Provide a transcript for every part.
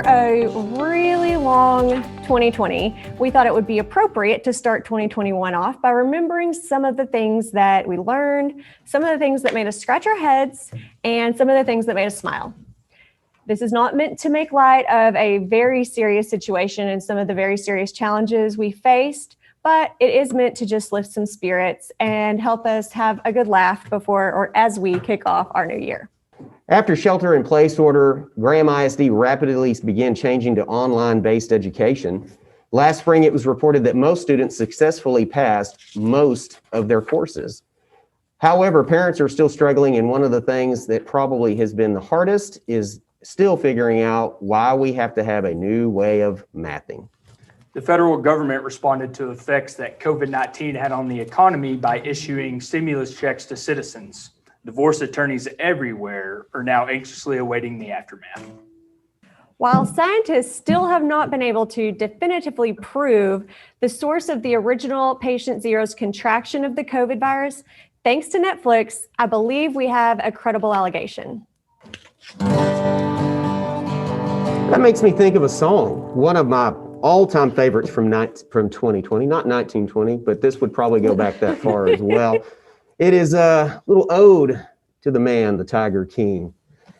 a really long 2020, we thought it would be appropriate to start 2021 off by remembering some of the things that we learned, some of the things that made us scratch our heads, and some of the things that made us smile. This is not meant to make light of a very serious situation and some of the very serious challenges we faced, but it is meant to just lift some spirits and help us have a good laugh before or as we kick off our new year. After shelter-in-place order, Graham ISD rapidly began changing to online-based education. Last spring, it was reported that most students successfully passed most of their courses. However, parents are still struggling, and one of the things that probably has been the hardest is still figuring out why we have to have a new way of mathing. The federal government responded to effects that COVID-19 had on the economy by issuing stimulus checks to citizens. Divorce attorneys everywhere are now anxiously awaiting the aftermath. While scientists still have not been able to definitively prove the source of the original patient zero's contraction of the COVID virus, thanks to Netflix, I believe we have a credible allegation. That makes me think of a song, one of my all-time favorites from 2020, not 1920, but this would probably go back that far as well. It is a little ode to the man, the Tiger King.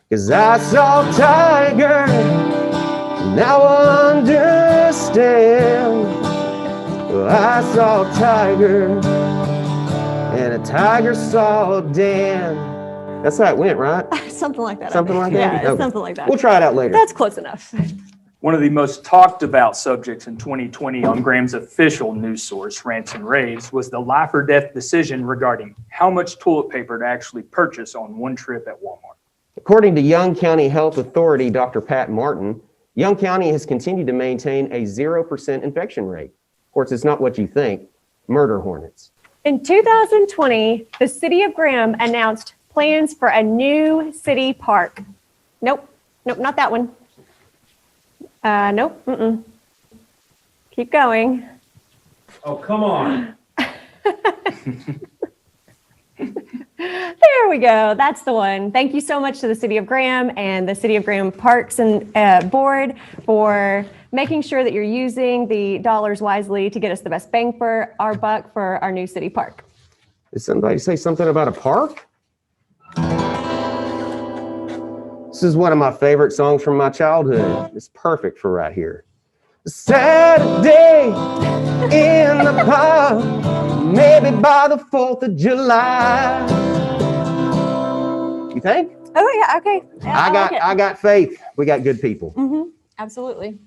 'Cause I saw Tiger, now I understand. Well, I saw Tiger, and a tiger saw Dan. That's how it went, right? Something like that. Something like that? Yeah, it's Okay. something like that. We'll try it out later. That's close enough. One of the most talked about subjects in 2020 on Graham's official news source, Rants and Raves, was the life or death decision regarding how much toilet paper to actually purchase on one trip at Walmart. According to Young County Health Authority, Dr. Pat Martin, Young County has continued to maintain a 0% infection rate. Of course, it's not what you think, murder hornets. In 2020, the city of Graham announced plans for a new city park. Nope, not that one. Nope. Keep going. Oh, come on. There we go. That's the one. Thank you so much to the City of Graham and the City of Graham Parks and Board for making sure that you're using the dollars wisely to get us the best bang for our buck for our new city park. Did somebody say something about a park? This is one of my favorite songs from my childhood. It's perfect for right here. Saturday in the park, maybe by the 4th of July. You think? Oh yeah, okay. Yeah, I got faith. We got good people. Absolutely.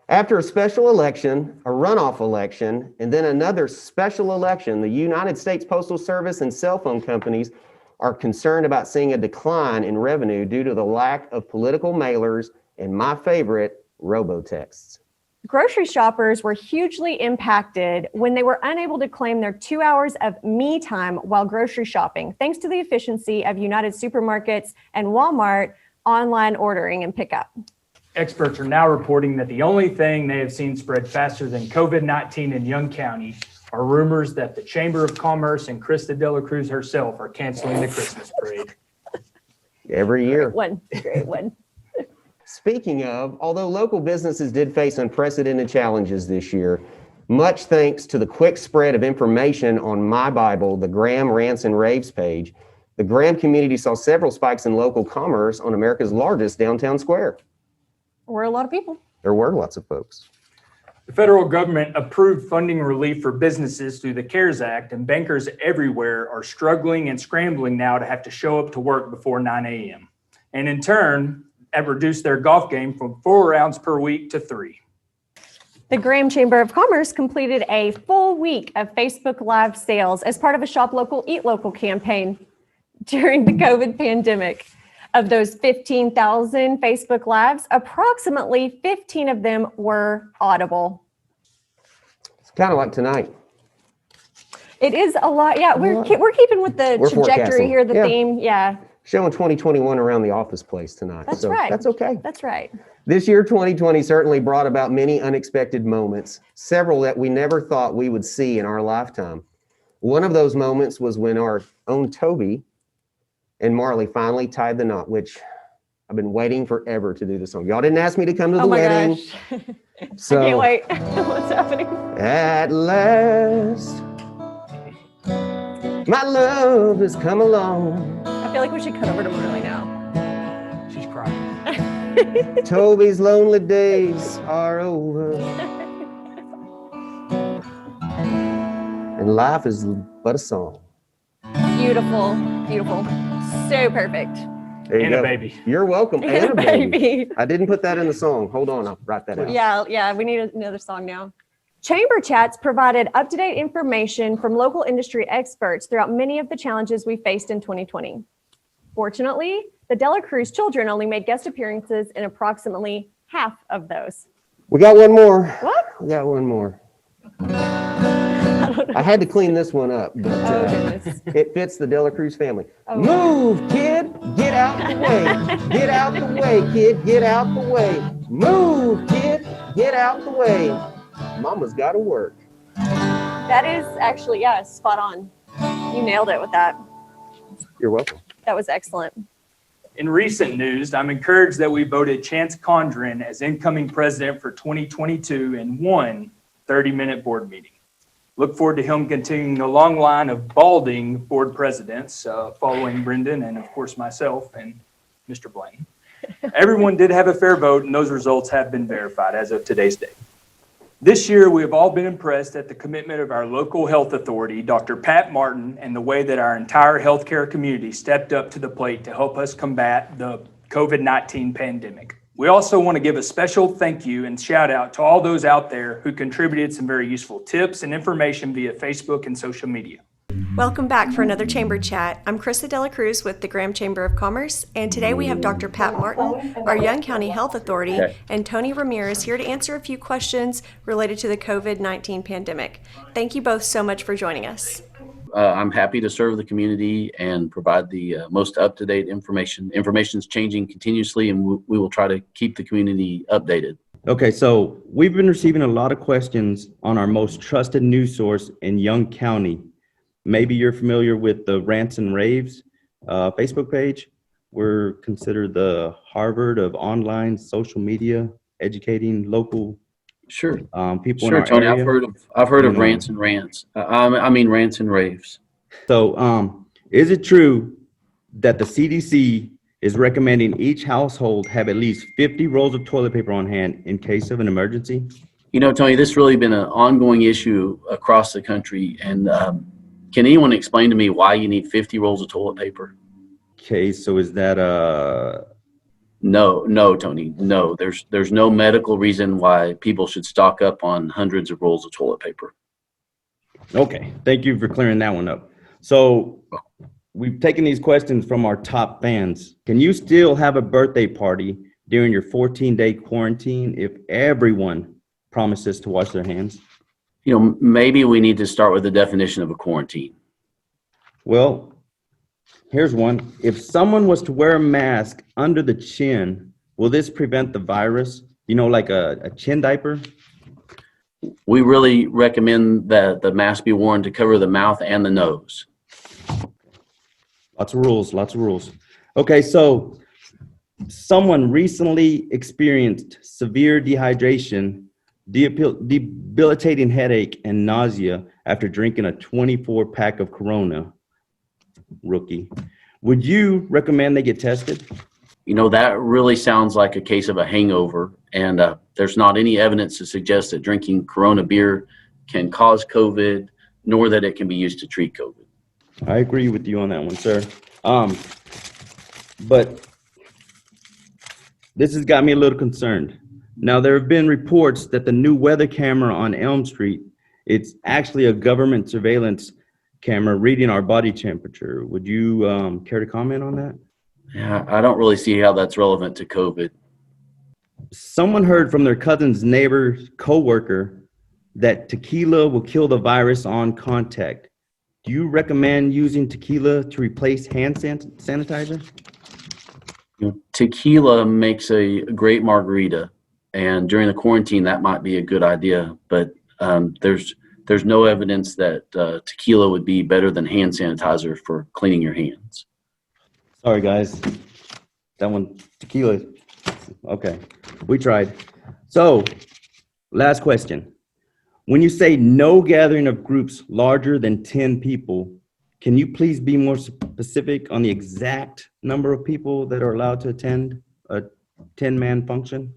After a special election, a runoff election, and then another special election, the United States Postal Service and cell phone companies are concerned about seeing a decline in revenue due to the lack of political mailers and my favorite, robotexts. Grocery shoppers were hugely impacted when they were unable to claim their 2 hours of me time while grocery shopping, thanks to the efficiency of United Supermarkets and Walmart online ordering and pickup. Experts are now reporting that the only thing they have seen spread faster than COVID-19 in Young County are rumors that the Chamber of Commerce and Krista de la Cruz herself are canceling the Christmas parade. Every year. Great one. Speaking of, although local businesses did face unprecedented challenges this year, much thanks to the quick spread of information on My Bible, the Graham Rants and Raves page, the Graham community saw several spikes in local commerce on America's largest downtown square. We're a lot of people. There were lots of folks. The federal government approved funding relief for businesses through the CARES Act, and bankers everywhere are struggling and scrambling now to have to show up to work before 9 a.m. And in turn, have reduced their golf game from 4 rounds per week to 3. The Graham Chamber of Commerce completed a full week of Facebook Live sales as part of a Shop Local, Eat Local campaign during the COVID pandemic. Of those 15,000 Facebook Lives, approximately 15 of them were audible. It's kind of like tonight. It is a lot. Yeah, we're keeping with the We're trajectory forecasting. here, the Yeah. theme. Yeah, Showing 2021 around the office place tonight. that's so right. That's okay. That's right. This year, 2020 certainly brought about many unexpected moments, several that we never thought we would see in our lifetime. One of those moments was when our own Toby and Marley finally tied the knot, which I've been waiting forever to do this song. Y'all didn't ask me to come to the Oh my wedding. gosh. So I can't wait. What's happening? at last, my love has come along. I feel like we should cut over to Muriel now. She's crying. Toby's lonely days are over. And life is but a song. Beautiful, beautiful. So perfect. There you And a go. baby. You're welcome. And a baby. I didn't put that in the song. Hold on, I'll write that out. Yeah, we need another song now. Chamber chats provided up-to-date information from local industry experts throughout many of the challenges we faced in 2020. Fortunately, the Dela Cruz children only made guest appearances in approximately half of those. We got one more. What? We got one more. I had to clean this one up, but Oh, goodness. it fits the Dela Cruz family. Oh. Move, kid, get out the way. Get out the way, kid, get out the way. Move, kid, get out the way. Mama's got to work. That is actually, yeah, spot on. You nailed it with that. You're welcome. That was excellent. In recent news, I'm encouraged that we voted Chance Condren as incoming president for 2022 in one 30-minute board meeting. Look forward to him continuing the long line of balding board presidents following Brendan and, of course, myself and Mr. Blanton. Everyone did have a fair vote, and those results have been verified as of today's date. This year, we have all been impressed at the commitment of our local health authority, Dr. Pat Martin, and the way that our entire healthcare community stepped up to the plate to help us combat the COVID-19 pandemic. We also want to give a special thank you and shout out to all those out there who contributed some very useful tips and information via Facebook and social media. Welcome back for another Chamber Chat. I'm Krista Dela Cruz with the Graham Chamber of Commerce, and today we have Dr. Pat Martin, our Young County Health Authority, and Tony Ramirez here to answer a few questions related to the COVID-19 pandemic. Thank you both so much for joining us. I'm happy to serve the community and provide the most up-to-date information. Information's changing continuously, and we will try to keep the community updated. Okay, so we've been receiving a lot of questions on our most trusted news source in Young County. Maybe you're familiar with the Rants and Raves Facebook page. We're considered the Harvard of online social media, educating local Sure. people Sure, in our Tony. area. I've heard of You know. rants and rants. I mean rants and raves. So is it true that the CDC is recommending each household have at least 50 rolls of toilet paper on hand in case of an emergency? You know, Tony, this has really been an ongoing issue across the country. And can anyone explain to me why you need 50 rolls of toilet paper? Okay, so is that No, Tony. No, there's no medical reason why people should stock up on hundreds of rolls of toilet paper. okay, thank you for clearing that one up. So we've taken these questions from our top fans. Can you still have a birthday party during your 14-day quarantine if everyone promises to wash their hands? You know, maybe we need to start with the definition of a quarantine. Well, here's one. If someone was to wear a mask under the chin, will this prevent the virus? You know, like a chin diaper? We really recommend that the mask be worn to cover the mouth and the nose. Lots of rules, lots of rules. Okay, so someone recently experienced severe dehydration, debilitating headache, and nausea after drinking a 24-pack of Corona. Rookie. Would you recommend they get tested? You know, that really sounds like a case of a hangover, and there's not any evidence to suggest that drinking Corona beer can cause COVID, nor that it can be used to treat COVID. I agree with you on that one, sir. But this has got me a little concerned. Now, there have been reports that the new weather camera on Elm Street, it's actually a government surveillance camera reading our body temperature. Would you care to comment on that? Yeah, I don't really see how that's relevant to COVID. Someone heard from their cousin's neighbor's coworker that tequila will kill the virus on contact. Do you recommend using tequila to replace hand sanitizer? You know, tequila makes a great margarita, and during the quarantine, that might be a good idea. But there's no evidence that tequila would be better than hand sanitizer for cleaning your hands. Sorry, guys. That one, tequila. Okay, we tried. So, last question. When you say no gathering of groups larger than 10 people, can you please be more specific on the exact number of people that are allowed to attend a 10-man function?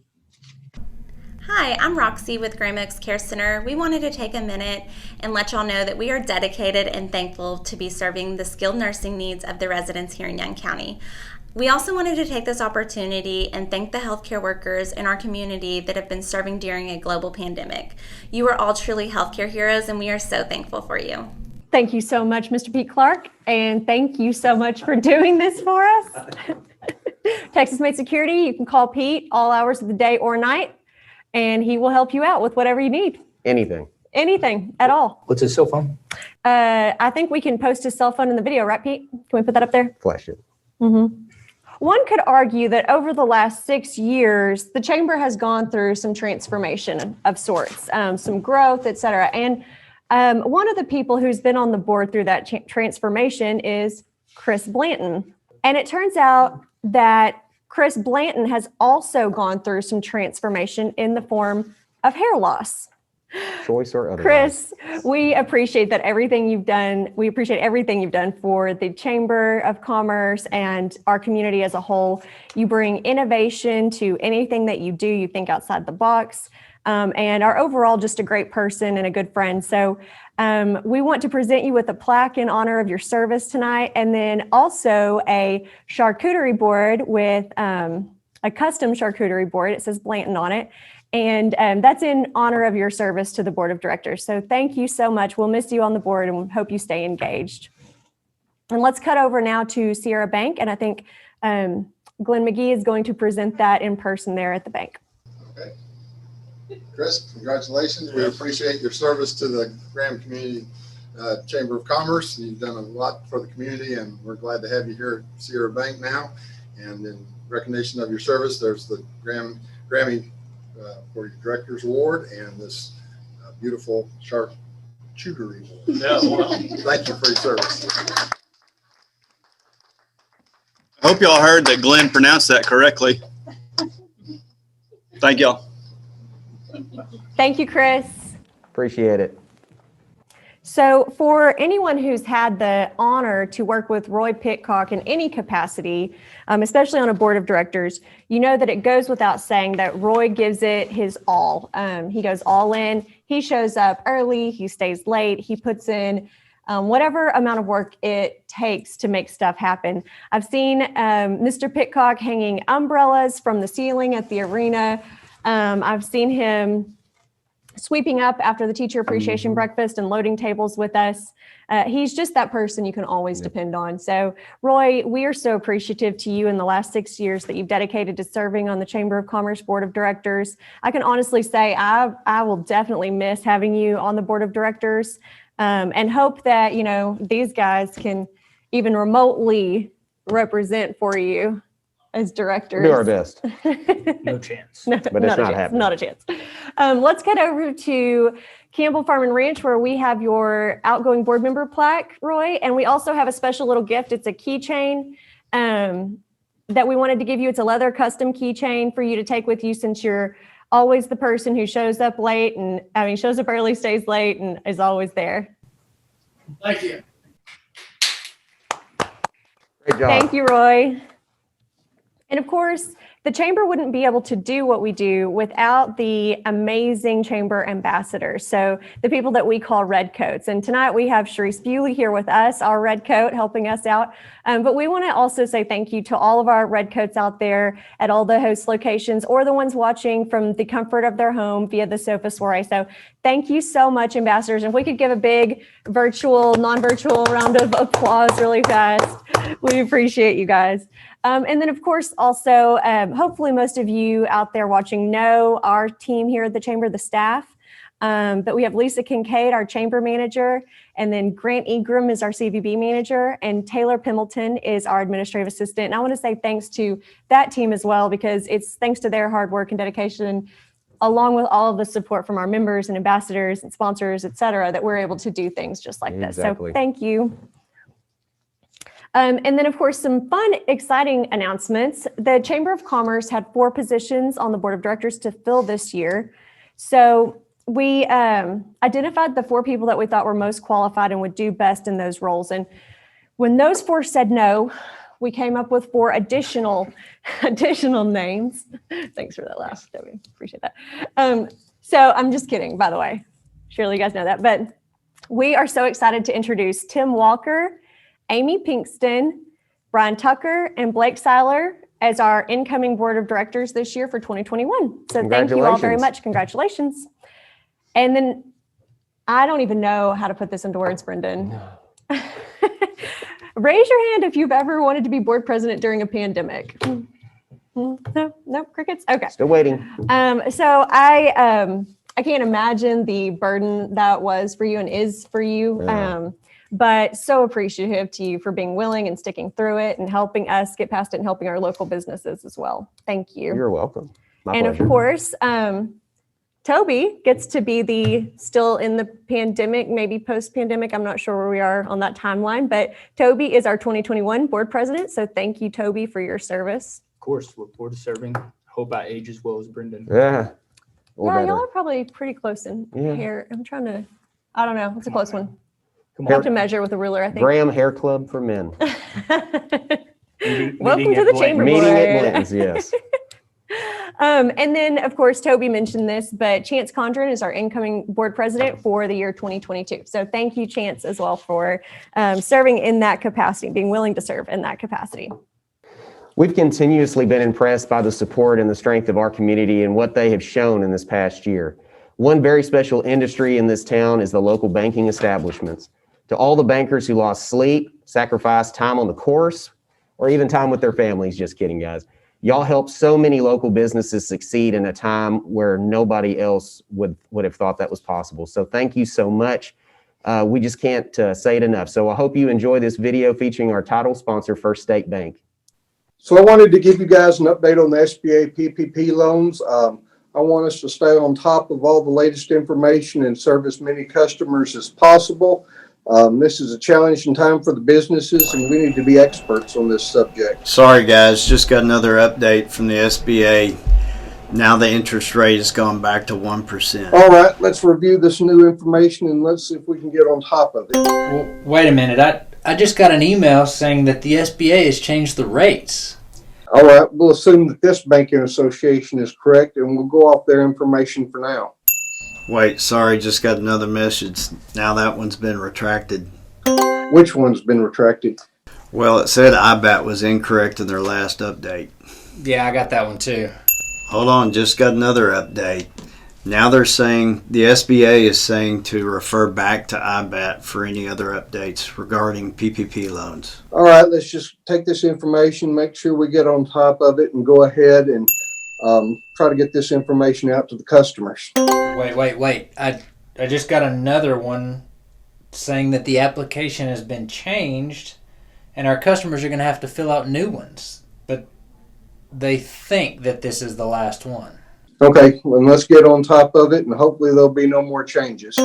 Hi, I'm Roxy with Grammy Care Center. We wanted to take a minute and let y'all know that we are dedicated and thankful to be serving the skilled nursing needs of the residents here in Young County. We also wanted to take this opportunity and thank the healthcare workers in our community that have been serving during a global pandemic. You are all truly healthcare heroes, and we are so thankful for you. Thank you so much, Mr. Pete Clark, and thank you so much for doing this for us. Texas Made Security, you can call Pete all hours of the day or night, and he will help you out with whatever you need. Anything at all. What's his cell phone? I think we can post his cell phone in the video, right, Pete? Can we put that up there? Flash it. Mm-hmm. One could argue that over the last 6 years, the chamber has gone through some transformation of sorts, some growth, et cetera. And one of the people who's been on the board through that transformation is Chris Blanton. And it turns out that Chris Blanton has also gone through some transformation in the form of hair loss. Choice or otherwise. Chris, we appreciate everything you've done for the Chamber of Commerce and our community as a whole. You bring innovation to anything that you do. You think outside the box, and are overall just a great person and a good friend. So we want to present you with a plaque in honor of your service tonight, and then also a charcuterie board with a custom charcuterie board. It says Blanton on it. And that's in honor of your service to the board of directors. So thank you so much. We'll miss you on the board and hope you stay engaged. And let's cut over now to Sierra Bank. And I think Glenn McGee is going to present that in person there at the bank. Okay. Chris, congratulations. We appreciate your service to the Graham Community Chamber of Commerce. You've done a lot for the community, and we're glad to have you here at Sierra Bank now. And in recognition of your service, there's the Grammy for your Director's Award and this beautiful charcuterie award. Yeah, well. Thank you for your service. I hope y'all heard that Glenn pronounced that correctly. Thank y'all. Thank you, Chris. Appreciate it. So for anyone who's had the honor to work with Roy Pitcock in any capacity, especially on a board of directors, you know that it goes without saying that Roy gives it his all. He goes all in. He shows up early. He stays late. He puts in whatever amount of work it takes to make stuff happen. I've seen Mr. Pitcock hanging umbrellas from the ceiling at the arena. I've seen him sweeping up after the teacher appreciation breakfast and loading tables with us. He's just that person you can always depend on. So Roy, we are so appreciative to you in the last 6 years that you've dedicated to serving on the Chamber of Commerce Board of Directors. I can honestly say I will definitely miss having you on the Board of Directors, and hope that, you know, these guys can even remotely represent for you as directors. Do our best. No chance. But it's not happening. Not a chance. Let's get over to Campbell Farm and Ranch, where we have your outgoing board member plaque, Roy, and we also have a special little gift. It's a keychain that we wanted to give you. It's a leather custom keychain for you to take with you, since you're always the person who shows up late and shows up early, stays late, and is always there. Thank you. Great job. Thank you, Roy. And of course, the chamber wouldn't be able to do what we do without the amazing chamber ambassadors. So the people that we call Redcoats. And tonight we have Sharice Bewley here with us, our Redcoat, helping us out. But we want to also say thank you to all of our Redcoats out there at all the host locations, or the ones watching from the comfort of their home via the sofa soiree. So thank you so much, ambassadors. And if we could give a big virtual, non-virtual round of applause really fast, we appreciate you guys. And then, of course, also, hopefully most of you out there watching know our team here at the Chamber, the staff. But we have Lisa Kincaid, our Chamber Manager, and then Grant Ingram is our CVB Manager, and Taylor Pimbleton is our Administrative Assistant. And I want to say thanks to that team as well, because it's thanks to their hard work and dedication, along with all of the support from our members and ambassadors and sponsors, et cetera, that we're able to do things just like this. So thank you. And then, of course, some fun, exciting announcements. The Chamber of Commerce had 4 positions on the board of directors to fill this year. So we identified the 4 people that we thought were most qualified and would do best in those roles. And when those 4 said no, we came up with 4 additional names. Thanks for that laugh, Debbie. Appreciate that. So I'm just kidding, by the way. Surely you guys know that. But we are so excited to introduce Tim Walker, Amy Pinkston, Brian Tucker, and Blake Seiler as our incoming board of directors this year for 2021. So thank you all very much. Congratulations. And then I don't even know how to put this into words, Brendan. Raise your hand if you've ever wanted to be board president during a pandemic. No crickets? Okay. Still waiting. So I can't imagine the burden that was for you and is for you. Yeah. But so appreciative to you for being willing and sticking through it and helping us get past it and helping our local businesses as well. Thank you. You're welcome. My And pleasure. of course, Toby gets to be still in the pandemic, maybe post-pandemic. I'm not sure where we are on that timeline, but Toby is our 2021 board president. So thank you, Toby, for your service. Of course, look forward to serving. Hope I age as well as Brendan. Yeah. Or Yeah, better. y'all are probably pretty close in Yeah. hair. I don't know. It's a close one. Come We'll have on. to measure with a ruler, I think. Graham Hair Club for Men. Welcome to the chamber Meeting board. at Blanton's, yes. And then, of course, Toby mentioned this, but Chance Condren is our incoming board president for the year 2022. So thank you, Chance, as well for serving in that capacity, being willing to serve in that capacity. We've continuously been impressed by the support and the strength of our community and what they have shown in this past year. One very special industry in this town is the local banking establishments. To all the bankers who lost sleep, sacrificed time on the course, or even time with their families, just kidding, guys. Y'all helped so many local businesses succeed in a time where nobody else would have thought that was possible. So thank you so much. We just can't say it enough. So I hope you enjoy this video featuring our title sponsor, First State Bank. So I wanted to give you guys an update on the SBA PPP loans. I want us to stay on top of all the latest information and serve as many customers as possible. This is a challenging time for the businesses, and we need to be experts on this subject. Sorry, guys. Just got another update from the SBA. Now the interest rate has gone back to 1%. All right, let's review this new information and let's see if we can get on top of it. Well, wait a minute. I just got an email saying that the SBA has changed the rates. All right, we'll assume that this banking association is correct, and we'll go off their information for now. Wait, sorry. Just got another message. Now that one's been retracted. Which one's been retracted? Well, it said IBAT was incorrect in their last update. Yeah, I got that one too. Hold on. Just got another update. Now they're saying, the SBA is saying to refer back to IBAT for any other updates regarding PPP loans. All right, let's just take this information, make sure we get on top of it, and go ahead and try to get this information out to the customers. Wait. I just got another one saying that the application has been changed and our customers are going to have to fill out new ones. But they think that this is the last one. Okay, well, let's get on top of it, and hopefully there'll be no more changes.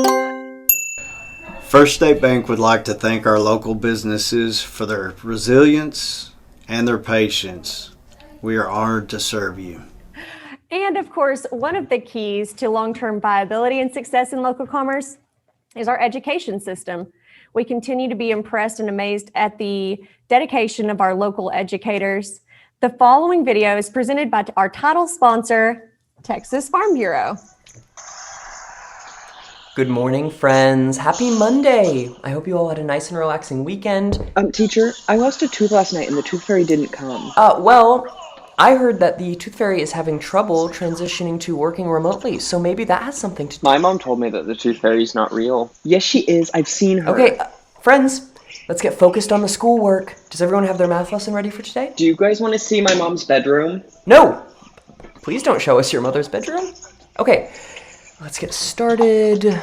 First State Bank would like to thank our local businesses for their resilience and their patience. We are honored to serve you. And of course, one of the keys to long-term viability and success in local commerce is our education system. We continue to be impressed and amazed at the dedication of our local educators. The following video is presented by our title sponsor, Texas Farm Bureau. Good morning, friends. Happy Monday. I hope you all had a nice and relaxing weekend. Teacher, I lost a tooth last night and the tooth fairy didn't come. Well, I heard that the tooth fairy is having trouble transitioning to working remotely, so maybe that has something to do. My mom told me that the tooth fairy's not real. Yes, she is. I've seen her. Okay, friends, let's get focused on the schoolwork. Does everyone have their math lesson ready for today? Do you guys want to see my mom's bedroom? No! Please don't show us your mother's bedroom. Okay, let's get started.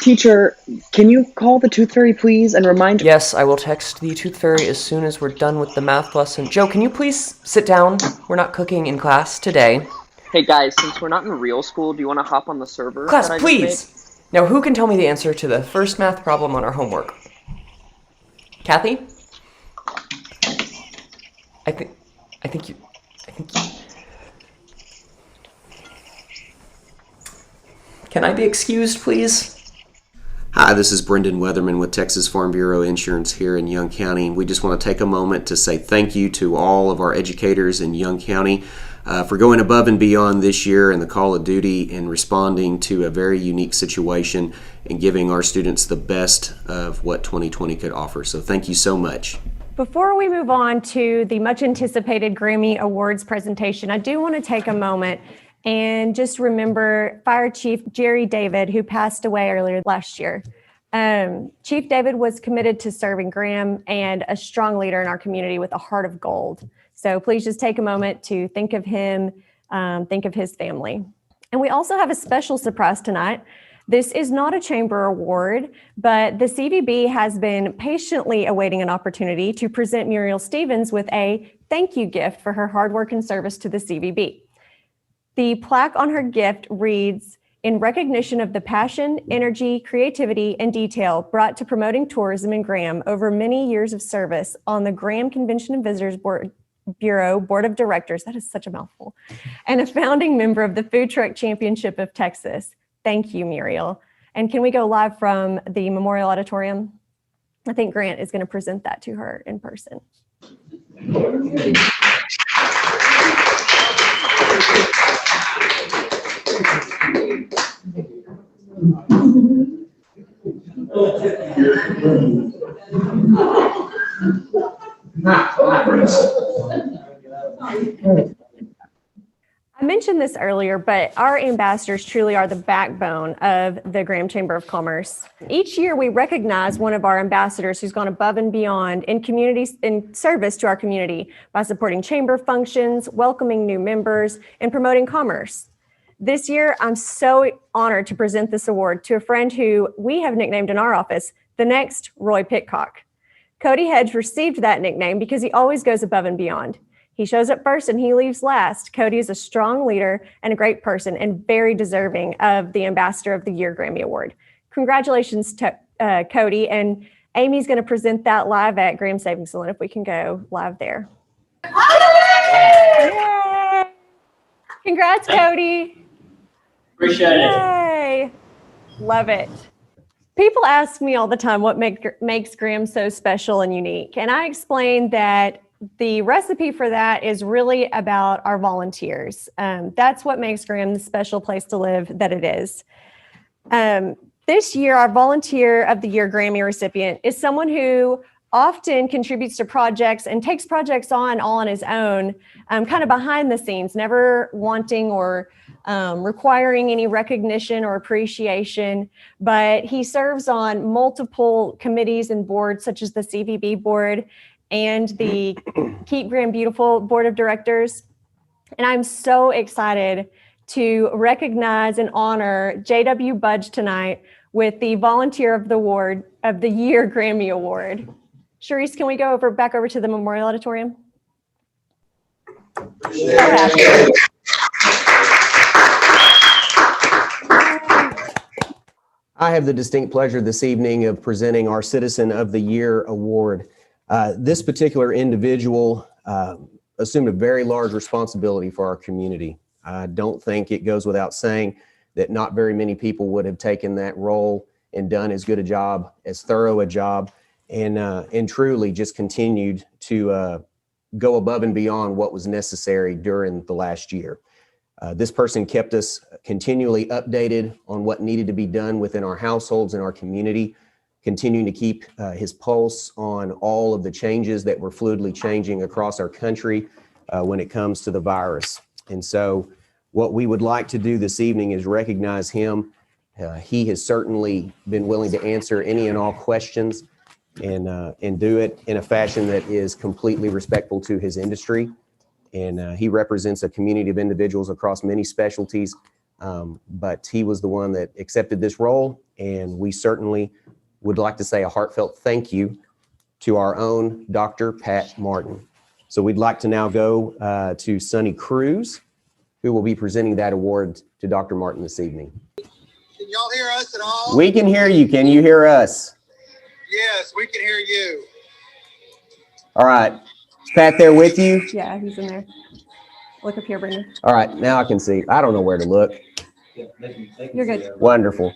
Teacher, can you call the tooth fairy, please, and remind... Yes, I will text the tooth fairy as soon as we're done with the math lesson. Joe, can you please sit down? We're not cooking in class today. Hey, guys, since we're not in real school, do you want to hop on the server? Class, that I just please! Now, who can tell me the answer to the first math problem on our homework? Kathy? I think you. Can I be excused, please? Hi, this is Brendan Weatherman with Texas Farm Bureau Insurance here in Young County. We just want to take a moment to say thank you to all of our educators in Young County for going above and beyond this year in the call of duty and responding to a very unique situation and giving our students the best of what 2020 could offer. So thank you so much. Before we move on to the much anticipated Grammy Awards presentation, I do want to take a moment and just remember Fire Chief Jerry David, who passed away earlier last year. Chief David was committed to serving Graham and a strong leader in our community with a heart of gold. So please just take a moment to think of him, think of his family. And we also have a special surprise tonight. This is not a chamber award, but the CVB has been patiently awaiting an opportunity to present Muriel Stevens with a thank you gift for her hard work and service to the CVB. The plaque on her gift reads, "In recognition of the passion, energy, creativity, and detail brought to promoting tourism in Graham over many years of service on the Graham Convention and Visitors Bureau Board of Directors," that is such a mouthful, "and a founding member of the Food Truck Championship of Texas. Thank you, Muriel." And can we go live from the Memorial Auditorium? I think Grant is going to present that to her in person. I mentioned this earlier, but our ambassadors truly are the backbone of the Graham Chamber of Commerce. Each year, we recognize one of our ambassadors who's gone above and beyond in service to our community by supporting chamber functions, welcoming new members, and promoting commerce. This year, I'm so honored to present this award to a friend who we have nicknamed in our office the next Roy Pitcock. Cody Hedge received that nickname because he always goes above and beyond. He shows up first and he leaves last. Cody is a strong leader and a great person and very deserving of the Ambassador of the Year Grammy Award. Congratulations to Cody, and Amy's going to present that live at Graham Savings Salon if we can go live there. Yay! Congrats, Cody. Appreciate it. Yay! Love it. People ask me all the time what makes Graham so special and unique, and I explain that the recipe for that is really about our volunteers. That's what makes Graham the special place to live that it is. This year, our Volunteer of the Year Grammy recipient is someone who often contributes to projects and takes projects on all on his own, kind of behind the scenes, never wanting or requiring any recognition or appreciation, but he serves on multiple committees and boards such as the CVB board and the Keep Graham Beautiful Board of Directors. And I'm so excited to recognize and honor J.W. Budge tonight with the Volunteer of the Year Grammy Award. Charisse, can we go back over to the Memorial Auditorium? I have the distinct pleasure this evening of presenting our Citizen of the Year Award. This particular individual assumed a very large responsibility for our community. I don't think it goes without saying that not very many people would have taken that role and done as good a job, as thorough a job, and truly just continued to go above and beyond what was necessary during the last year. This person kept us continually updated on what needed to be done within our households and our community, continuing to keep his pulse on all of the changes that were fluidly changing across our country when it comes to the virus. And so what we would like to do this evening is recognize him. He has certainly been willing to answer any and all questions and do it in a fashion that is completely respectful to his industry. And he represents a community of individuals across many specialties, but he was the one that accepted this role, and we certainly would like to say a heartfelt thank you to our own Dr. Pat Martin. So we'd like to now go to Sonny Cruz, who will be presenting that award to Dr. Martin this evening. Can y'all hear us at all? We can hear you. Can you hear us? Yes, we can hear you. All right. Is Pat there with you? Yeah, he's in there. Look up here, Brendan. All right, now I can see. I don't know where to look. You're good. Wonderful.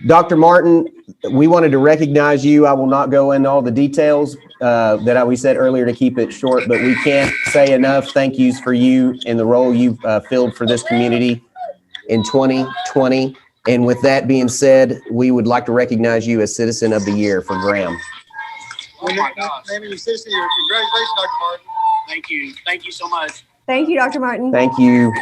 Dr. Martin, we wanted to recognize you. I will not go into all the details we said earlier to keep it short, but we can't say enough thank yous for you and the role you've filled for this community in 2020. And with that being said, we would like to recognize you as Citizen of the Year for Graham. Oh my gosh. Congratulations, Dr. Martin. Thank you. Thank you so much. Thank you, Dr. Martin. Thank you.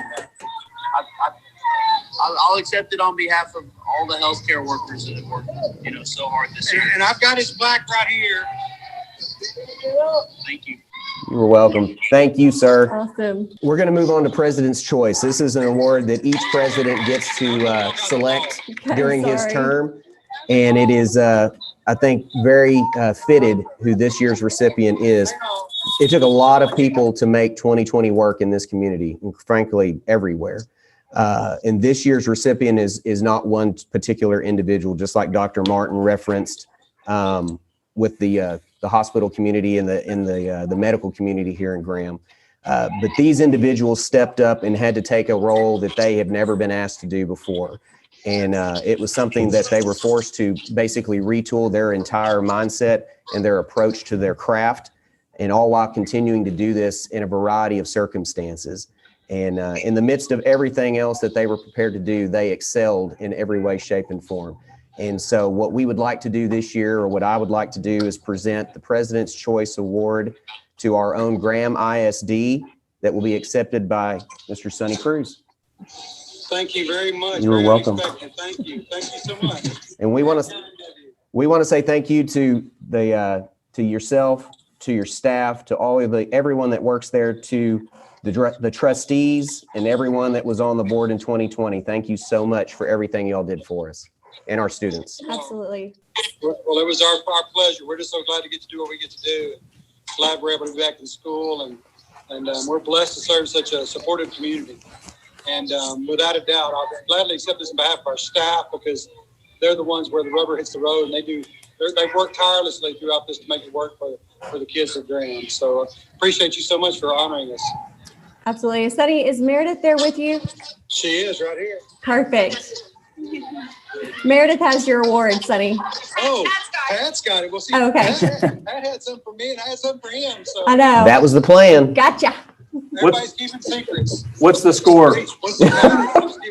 I'll accept it on behalf of all the healthcare workers that have worked, so hard this year. And I've got his plaque right here. Thank you. You're welcome. Thank you, sir. Awesome. We're going to move on to President's Choice. This is an award that each president gets to select during his term. And it is, I think, very fitted who this year's recipient is. It took a lot of people to make 2020 work in this community, and frankly, everywhere. And this year's recipient is not one particular individual, just like Dr. Martin referenced with the hospital community and the medical community here in Graham. But these individuals stepped up and had to take a role that they have never been asked to do before. And it was something that they were forced to basically retool their entire mindset and their approach to their craft, and all while continuing to do this in a variety of circumstances. And in the midst of everything else that they were prepared to do, they excelled in every way, shape, and form. And so what we would like to do this year, or what I would like to do, is present the President's Choice Award to our own Graham ISD that will be accepted by Mr. Sonny Cruz. Thank you very much. You're welcome. Thank you. Thank you so much. And we want to say thank you to to yourself, to your staff, to everyone that works there, to the trustees and everyone that was on the board in 2020. Thank you so much for everything y'all did for us and our students. Absolutely. Well, it was our pleasure. We're just so glad to get to do what we get to do. Glad we're able to be back in school, and we're blessed to serve such a supportive community. And without a doubt, I'll gladly accept this on behalf of our staff, because they're the ones where the rubber hits the road, and they've worked tirelessly throughout this to make it work for the kids of Graham. So appreciate you so much for honoring us. Absolutely. Sonny, is Meredith there with you? She is right here. Perfect. Meredith has your award, Sonny. Oh, Pat's got it. Well, see, okay. Pat had something for me, and I had something for him. So I know. That was the plan. Gotcha. Everybody's keeping secrets. What's the score?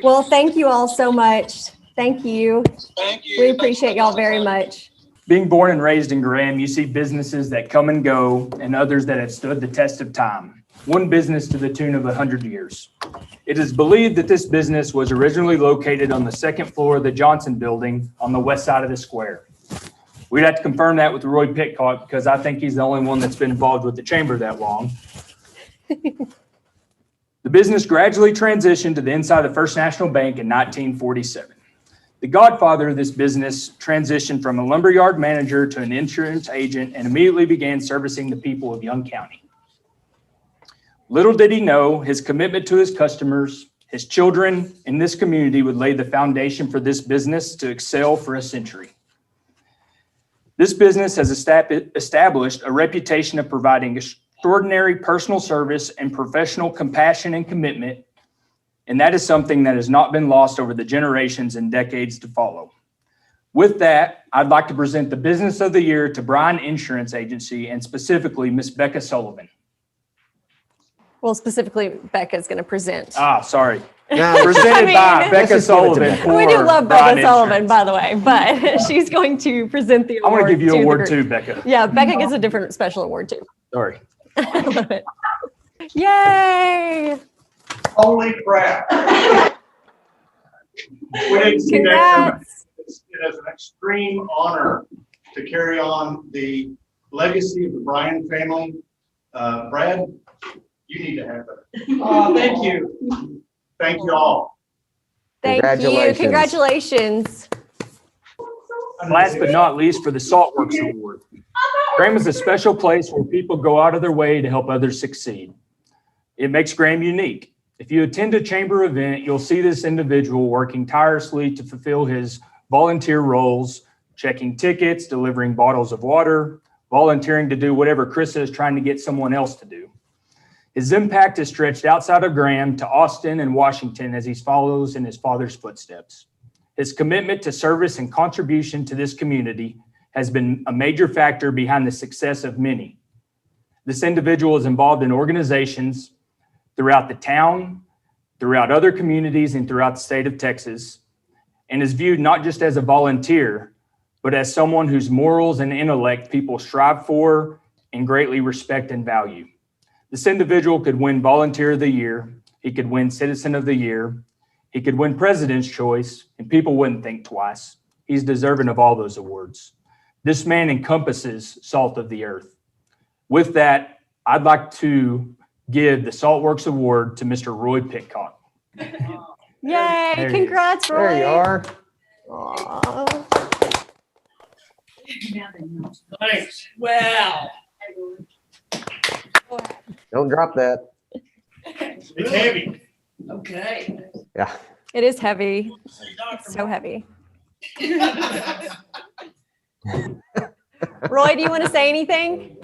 Well, thank you all so much. Thank you. Thank you. We appreciate y'all very much. Being born and raised in Graham, you see businesses that come and go and others that have stood the test of time. One business to the tune of 100 years. It is believed that this business was originally located on the second floor of the Johnson Building on the west side of the square. We'd have to confirm that with Roy Pitcock, because I think he's the only one that's been involved with the chamber that long. The business gradually transitioned to the inside of the First National Bank in 1947. The godfather of this business transitioned from a lumberyard manager to an insurance agent and immediately began servicing the people of Young County. Little did he know his commitment to his customers, his children, and this community would lay the foundation for this business to excel for a century. This business has established a reputation of providing extraordinary personal service and professional compassion and commitment, and that is something that has not been lost over the generations and decades to follow. With that, I'd like to present the Business of the Year to Bryan Insurance Agency, and specifically Miss Becca Sullivan. Well, specifically, Becca's going to present. Sorry. Nah, Presented by Becca Sullivan. We do love Bryan Becca Sullivan, Insurance. by the way, but she's going to present the I award. want to give you to an the award group. too, Becca. Yeah, Becca gets a different special award too. Sorry. I love it. Yay! Holy crap. We didn't see that coming. It is an extreme honor to carry on the legacy of the Bryan family. Brad, you need to have that. Oh, thank you. Thank you all. Thank you. Congratulations. Last but not least, for the Saltworks Award. Graham is a special place where people go out of their way to help others succeed. It makes Graham unique. If you attend a chamber event, you'll see this individual working tirelessly to fulfill his volunteer roles, checking tickets, delivering bottles of water, volunteering to do whatever Chris is trying to get someone else to do. His impact has stretched outside of Graham to Austin and Washington as he follows in his father's footsteps. His commitment to service and contribution to this community has been a major factor behind the success of many. This individual is involved in organizations throughout the town, throughout other communities, and throughout the state of Texas, and is viewed not just as a volunteer, but as someone whose morals and intellect people strive for and greatly respect and value. This individual could win Volunteer of the Year, he could win Citizen of the Year, he could win President's Choice, and people wouldn't think twice. He's deserving of all those awards. This man encompasses salt of the earth. With that, I'd like to give the Saltworks Award to Mr. Roy Pitcock. Yay, There he congrats, Roy. There you are. Aw. Thanks. Wow. Don't drop that. It's heavy. Okay. Yeah. It is heavy. So heavy. Roy, do you want to say anything?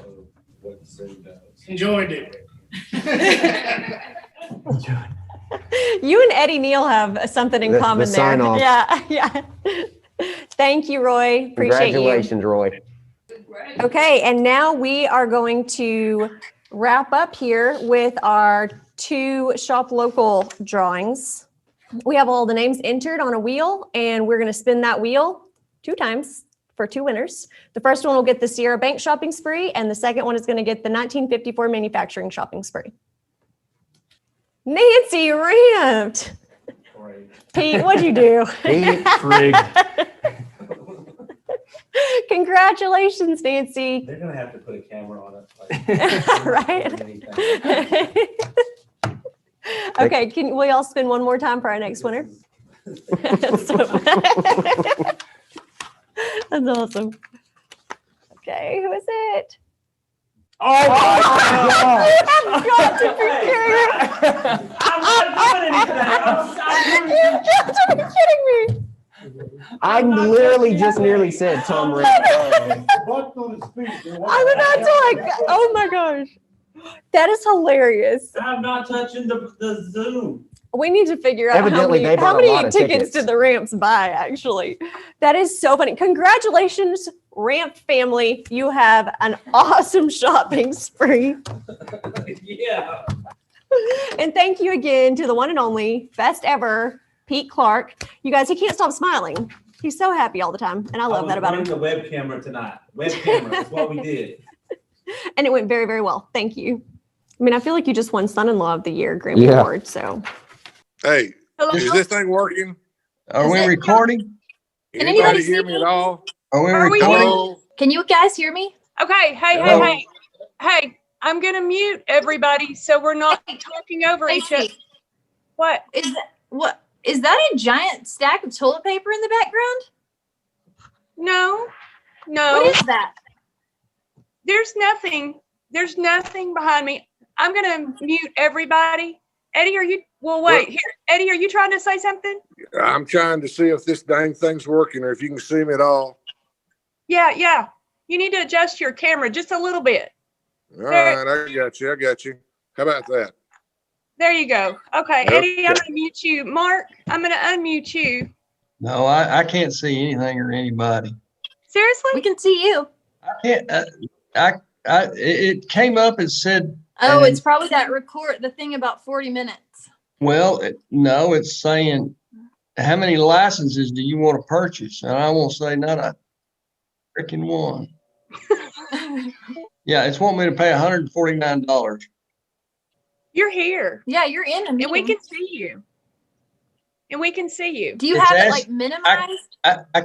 Enjoyed it. You and Eddie Neal have something in common the there. sign off. Yeah, yeah. Thank you, Roy. Appreciate you. Congratulations, Roy. Okay, and now we are going to wrap up here with our 2 Shop Local drawings. We have all the names entered on a wheel, and we're going to spin that wheel 2 times for 2 winners. The first one will get the Sierra Bank shopping spree, and the second one is going to get the 1954 manufacturing shopping spree. Nancy ramped. Pete, what'd you do? Pete, Frig. Congratulations, Nancy. They're gonna have to put a camera on it. Right? Okay, can we all spin one more time for our next winner? That's awesome. Okay, who is it? Oh my God! I've got to be kidding. I'm not doing anything. You've got to be kidding me. I literally just nearly said Tom Ray. I'm about to oh my gosh. That is hilarious. I'm not touching the Zoom. We need to figure out Evidently, they how bought a lot many of tickets tickets. did the Ramps buy, actually. That is so funny. Congratulations, Ramp family. You have an awesome shopping spree. Yeah. And thank you again to the one and only best ever Pete Clark. You guys, he can't stop smiling. He's so happy all the time. And I love that about him. The web camera tonight. Web camera. That's what we did. And it went very, very well. Thank you. I mean, I feel like you just won Son-in-Law of the Year Grammy Award. So, Hey, Hello? is this thing working? Are we recording? Can anybody anybody see hear me at all? Are we Hello? recording? Can you guys hear me? Okay. Hey, I'm going to mute everybody so we're not talking over each other. What? Is that a giant stack of toilet paper in the background? No. What is that? There's nothing behind me. I'm going to mute everybody. Eddie, Eddie, are you trying to say something? I'm trying to see if this dang thing's working or if you can see me at all. Yeah. You need to adjust your camera just a little bit. All right, I got you. How about that? There you go. Okay, Okay. Eddie, I'm going to mute you. Mark, I'm going to unmute you. No, I can't see anything or anybody. Seriously? We can see you. I can't. It came up and said. Oh, it's probably that the thing about 40 minutes. Well, no, it's saying, how many licenses do you want to purchase? And I won't say not a freaking one. Yeah, it's wanting me to pay $149. You're here. Yeah, you're in a meeting. And we can see you. Do you have it like minimized? I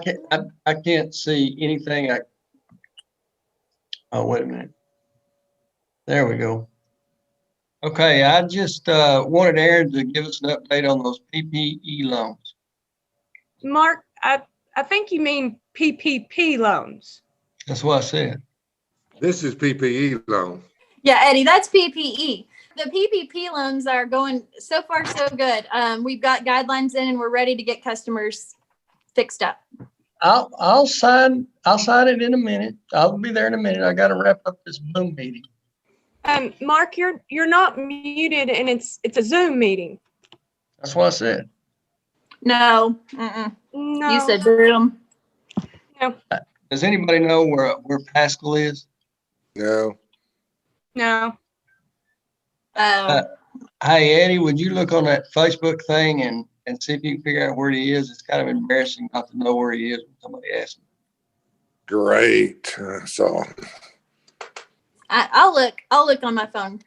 can't see anything. Oh, wait a minute. There we go. Okay, I just wanted Aaron to give us an update on those PPE loans. Mark, I think you mean PPP loans. That's what I said. This is PPE loan. Yeah, Eddie, that's PPE. The PPP loans are going so far so good. We've got guidelines in and we're ready to get customers fixed up. I'll sign it in a minute. I'll be there in a minute. I got to wrap up this Zoom meeting. Mark, you're not muted, and it's a Zoom meeting. That's what I said. No. Mm-mm. No. You said Zoom. No. Does anybody know where Pascal is? No. No. Hey, Eddie, would you look on that Facebook thing and see if you can figure out where he is? It's kind of embarrassing not to know where he is when somebody asks me. Great. So I'll look. I'll look on my phone.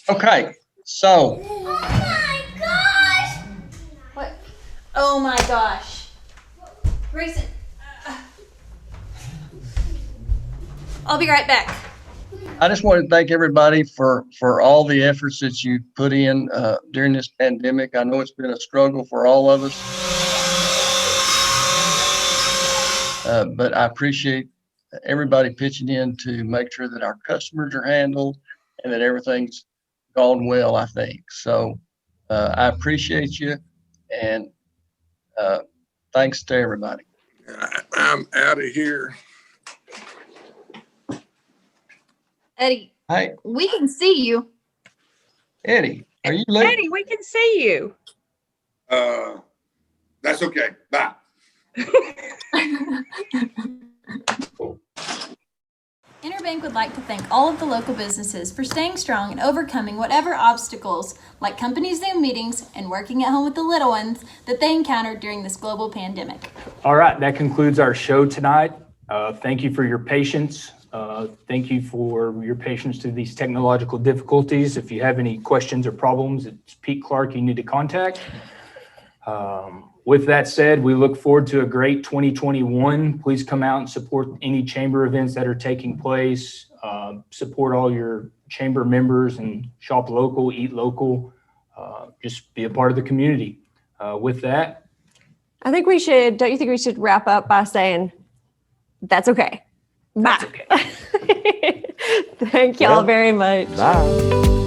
Okay, so. Oh my gosh! What? Oh my gosh! Grayson. I'll be right back. I just want to thank everybody for all the efforts that you put in during this pandemic. I know it's been a struggle for all of us, but I appreciate everybody pitching in to make sure that our customers are handled and that everything's gone well, I think. So I appreciate you, and thanks to everybody. I'm out of here. Eddie. Hey. We can see you. Eddie, are you late? Eddie, we can see you. That's okay. Bye. Interbank would like to thank all of the local businesses for staying strong and overcoming whatever obstacles, like company Zoom meetings and working at home with the little ones, that they encountered during this global pandemic. All right, that concludes our show tonight. Thank you for your patience. Thank you for your patience through these technological difficulties. If you have any questions or problems, it's Pete Clark you need to contact. With that said, we look forward to a great 2021. Please come out and support any chamber events that are taking place. Support all your chamber members and shop local, eat local. Just be a part of the community. With that, I think we should, don't you think we should wrap up by saying, that's okay. Bye. that's okay. Thank y'all very much. Bye.